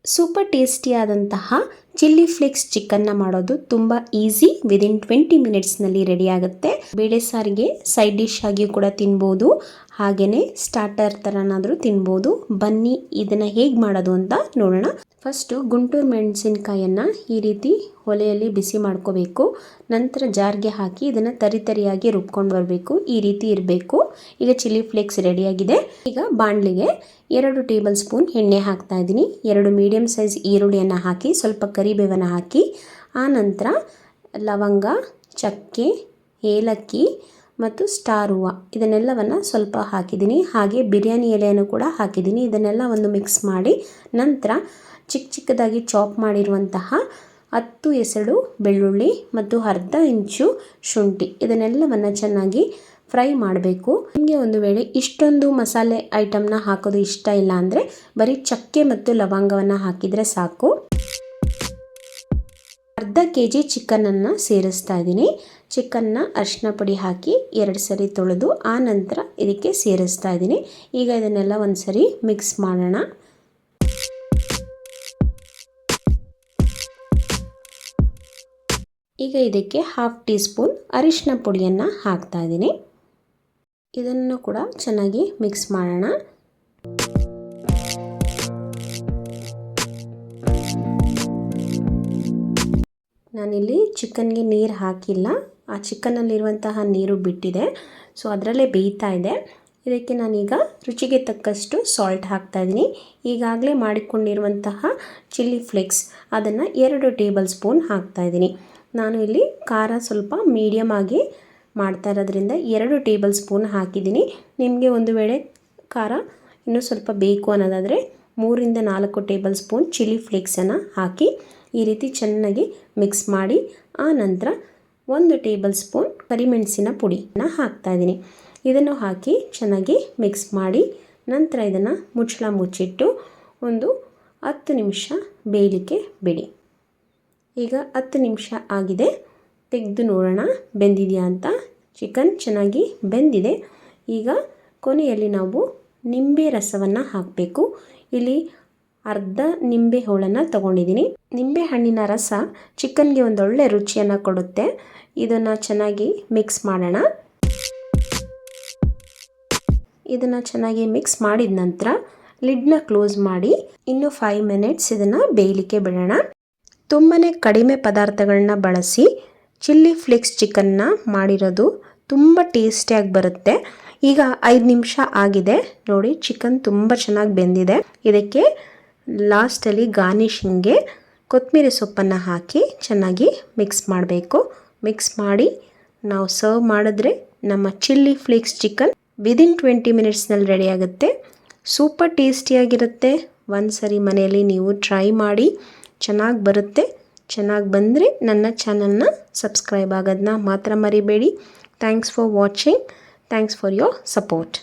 Super ಟೇಸ್ಟಿಯಾದಂತಹ chilli flakes ಚಿಕನ್ನ ಮಾಡೋದು ತುಂಬ easy. Within 20 ಮಿನಿಟ್ಸ್ನಲ್ಲಿ ರೆಡಿ ಆಗುತ್ತೆ. ಬೇಳೆ ಸಾರಿಗೆ ಸೈಡ್ ಡಿಶ್ ಆಗಿ ಕೂಡ ತಿನ್ಬೋದು, ಹಾಗೆಯೇ ಸ್ಟಾರ್ಟರ್ ಥರನಾದರೂ ತಿನ್ಬೋದು. ಬನ್ನಿ ಇದನ್ನು ಹೇಗೆ ಮಾಡೋದು ಅಂತ ನೋಡೋಣ. ಫಸ್ಟು ಗುಂಟೂರು ಮೆಣಸಿನಕಾಯನ್ನು ಈ ರೀತಿ ಒಲೆಯಲ್ಲಿ ಬಿಸಿ ಮಾಡ್ಕೋಬೇಕು. ನಂತರ ಜಾರ್ಗೆ ಹಾಕಿ ಇದನ್ನು ತರಿಯಾಗಿ ರುಬ್ಕೊಂಡು ಬರಬೇಕು. ಈ ರೀತಿ ಇರಬೇಕು. ಈಗ ಚಿಲ್ಲಿ ಫ್ಲೇಕ್ಸ್ ರೆಡಿಯಾಗಿದೆ. ಈಗ ಬಾಣಲಿಗೆ 2 ಟೇಬಲ್ ಸ್ಪೂನ್ ಎಣ್ಣೆ ಹಾಕ್ತಾ ಇದ್ದೀನಿ. 2 ಮೀಡಿಯಮ್ ಸೈಜ್ ಈರುಳ್ಳಿಯನ್ನು ಹಾಕಿ ಸ್ವಲ್ಪ ಕರಿಬೇವನ್ನು ಹಾಕಿ, ಆ ನಂತರ ಲವಂಗ, ಚಕ್ಕೆ, ಏಲಕ್ಕಿ ಮತ್ತು ಸ್ಟಾರ್ ಹೂವು ಇದನ್ನೆಲ್ಲವನ್ನು ಸ್ವಲ್ಪ ಹಾಕಿದ್ದೀನಿ. ಹಾಗೆ ಬಿರಿಯಾನಿ ಎಲೆಯನ್ನು ಕೂಡ ಹಾಕಿದ್ದೀನಿ. ಇದನ್ನೆಲ್ಲ ಒಂದು ಮಿಕ್ಸ್ ಮಾಡಿ ನಂತರ ಚಿಕ್ಕದಾಗಿ ಚಾಪ್ ಮಾಡಿರುವಂತಹ 10 ಎಸಳು ಬೆಳ್ಳುಳ್ಳಿ ಮತ್ತು ಅರ್ಧ ಇಂಚು ಶುಂಠಿ ಇದನ್ನೆಲ್ಲವನ್ನು ಚೆನ್ನಾಗಿ ಫ್ರೈ ಮಾಡಬೇಕು. ನಿಮಗೆ ಒಂದು ವೇಳೆ ಇಷ್ಟೊಂದು ಮಸಾಲೆ ಐಟಮ್ನ ಹಾಕೋದು ಇಷ್ಟ ಇಲ್ಲ ಅಂದರೆ ಬರೀ ಚಕ್ಕೆ ಮತ್ತು ಲವಂಗವನ್ನು ಹಾಕಿದರೆ ಸಾಕು. ಅರ್ಧ kg ಚಿಕನನ್ನು ಸೇರಿಸ್ತಾ ಇದ್ದೀನಿ. ಚಿಕನ್ನ ಅರಿಶಿನ ಪುಡಿ ಹಾಕಿ 2 ಸರಿ ತೊಳೆದು ಆ ನಂತರ ಇದಕ್ಕೆ ಸೇರಿಸ್ತಾ ಇದ್ದೀನಿ. ಈಗ ಇದನ್ನೆಲ್ಲ ಒಂದು ಸರಿ ಮಿಕ್ಸ್ ಮಾಡೋಣ. ಈಗ ಇದಕ್ಕೆ 1/2 ಟೀ ಸ್ಪೂನ್ ಅರಿಶಿನ ಪುಡಿಯನ್ನು ಹಾಕ್ತಾ ಇದ್ದೀನಿ. ಇದನ್ನು ಕೂಡ ಚೆನ್ನಾಗಿ ಮಿಕ್ಸ್ ಮಾಡೋಣ. ನಾನಿಲ್ಲಿ ಚಿಕನ್ಗೆ ನೀರು ಹಾಕಿಲ್ಲ, ಆ ಚಿಕನ್ನಲ್ಲಿರುವಂತಹ ನೀರು ಬಿಟ್ಟಿದೆ, ಸೊ ಅದರಲ್ಲೇ ಬೇಯ್ತಾ ಇದೆ. ಇದಕ್ಕೆ ನಾನೀಗ ರುಚಿಗೆ ತಕ್ಕಷ್ಟು ಸಾಲ್ಟ್ ಹಾಕ್ತಾ ಇದ್ದೀನಿ. ಈಗಾಗಲೇ ಮಾಡಿಕೊಂಡಿರುವಂತಹ ಚಿಲ್ಲಿ ಫ್ಲೇಕ್ಸ್ ಅದನ್ನು 2 ಟೇಬಲ್ ಸ್ಪೂನ್ ಹಾಕ್ತಾ ಇದ್ದೀನಿ. ನಾನು ಇಲ್ಲಿ ಖಾರ ಸ್ವಲ್ಪ ಮೀಡಿಯಮ್ ಆಗಿ ಮಾಡ್ತಾ ಇರೋದ್ರಿಂದ 2 ಟೇಬಲ್ ಸ್ಪೂನ್ ಹಾಕಿದ್ದೀನಿ. ನಿಮಗೆ ಒಂದು ವೇಳೆ ಖಾರ ಇನ್ನೂ ಸ್ವಲ್ಪ ಬೇಕು ಅನ್ನೋದಾದರೆ 3 ರಿಂದ 4 ಟೇಬಲ್ ಸ್ಪೂನ್ ಚಿಲ್ಲಿ ಫ್ಲೇಕ್ಸನ್ನು ಹಾಕಿ ಈ ರೀತಿ ಚೆನ್ನಾಗಿ ಮಿಕ್ಸ್ ಮಾಡಿ, ಆ ನಂತರ 1 ಟೇಬಲ್ ಸ್ಪೂನ್ ಕರಿಮೆಣಸಿನ ಪುಡಿನ ಹಾಕ್ತಾ ಇದ್ದೀನಿ. ಇದನ್ನು ಹಾಕಿ ಚೆನ್ನಾಗಿ ಮಿಕ್ಸ್ ಮಾಡಿ ನಂತರ ಇದನ್ನು ಮುಚ್ಚಳ ಮುಚ್ಚಿಟ್ಟು ಒಂದು 10 ನಿಮಿಷ ಬೇಯಲಿಕ್ಕೆ ಬಿಡಿ. ಈಗ 10 ನಿಮಿಷ ಆಗಿದೆ. ತೆಗೆದು ನೋಡೋಣ ಬೆಂದಿದೆಯಾ ಅಂತ. ಚಿಕನ್ ಚೆನ್ನಾಗಿ ಬೆಂದಿದೆ. ಈಗ ಕೊನೆಯಲ್ಲಿ ನಾವು ನಿಂಬೆ ರಸವನ್ನು ಹಾಕಬೇಕು. ಇಲ್ಲಿ ಅರ್ಧ ನಿಂಬೆ ಹೋಳನ್ನು ತಗೊಂಡಿದ್ದೀನಿ. ನಿಂಬೆ ಹಣ್ಣಿನ ರಸ ಚಿಕನ್ಗೆ ಒಂದೊಳ್ಳೆ ರುಚಿಯನ್ನು ಕೊಡುತ್ತೆ. ಇದನ್ನು ಚೆನ್ನಾಗಿ ಮಿಕ್ಸ್ ಮಾಡೋಣ. ಇದನ್ನು ಚೆನ್ನಾಗಿ ಮಿಕ್ಸ್ ಮಾಡಿದ ನಂತರ ಲಿಡ್ನ ಕ್ಲೋಸ್ ಮಾಡಿ ಇನ್ನು 5 ಮಿನಿಟ್ಸ್ ಇದನ್ನು ಬೇಯಲಿಕ್ಕೆ ಬಿಡೋಣ. ತುಂಬಾ ಕಡಿಮೆ ಪದಾರ್ಥಗಳನ್ನ ಬಳಸಿ ಚಿಲ್ಲಿ ಫ್ಲೇಕ್ಸ್ ಚಿಕನ್ನ ಮಾಡಿರೋದು ತುಂಬ ಟೇಸ್ಟಿಯಾಗಿ ಬರುತ್ತೆ. ಈಗ 5 ನಿಮಿಷ ಆಗಿದೆ ನೋಡಿ, ಚಿಕನ್ ತುಂಬ ಚೆನ್ನಾಗಿ ಬೆಂದಿದೆ. ಇದಕ್ಕೆ ಲಾಸ್ಟಲ್ಲಿ ಗಾರ್ನಿಷಿಂಗ್ಗೆ ಕೊತ್ತಂಬರಿ ಸೊಪ್ಪನ್ನು ಹಾಕಿ ಚೆನ್ನಾಗಿ ಮಿಕ್ಸ್ ಮಾಡಬೇಕು. ಮಿಕ್ಸ್ ಮಾಡಿ ನಾವು ಸರ್ವ್ ಮಾಡಿದ್ರೆ ನಮ್ಮ ಚಿಲ್ಲಿ ಫ್ಲೇಕ್ಸ್ ಚಿಕನ್ ವಿದಿನ್ 20 ಮಿನಿಟ್ಸ್ನಲ್ಲಿ ರೆಡಿ ಆಗುತ್ತೆ. ಸೂಪರ್ ಟೇಸ್ಟಿಯಾಗಿರುತ್ತೆ. ಒಂದು ಸರಿ ಮನೆಯಲ್ಲಿ ನೀವು ಟ್ರೈ ಮಾಡಿ, ಚೆನ್ನಾಗಿ ಬರುತ್ತೆ. ಚೆನ್ನಾಗಿ ಬಂದರೆ ನನ್ನ ಚಾನಲ್ನ ಸಬ್ಸ್ಕ್ರೈಬ್ ಆಗೋದನ್ನ ಮಾತ್ರ ಮರಿಬೇಡಿ. Thanks for watching. Thanks for your support.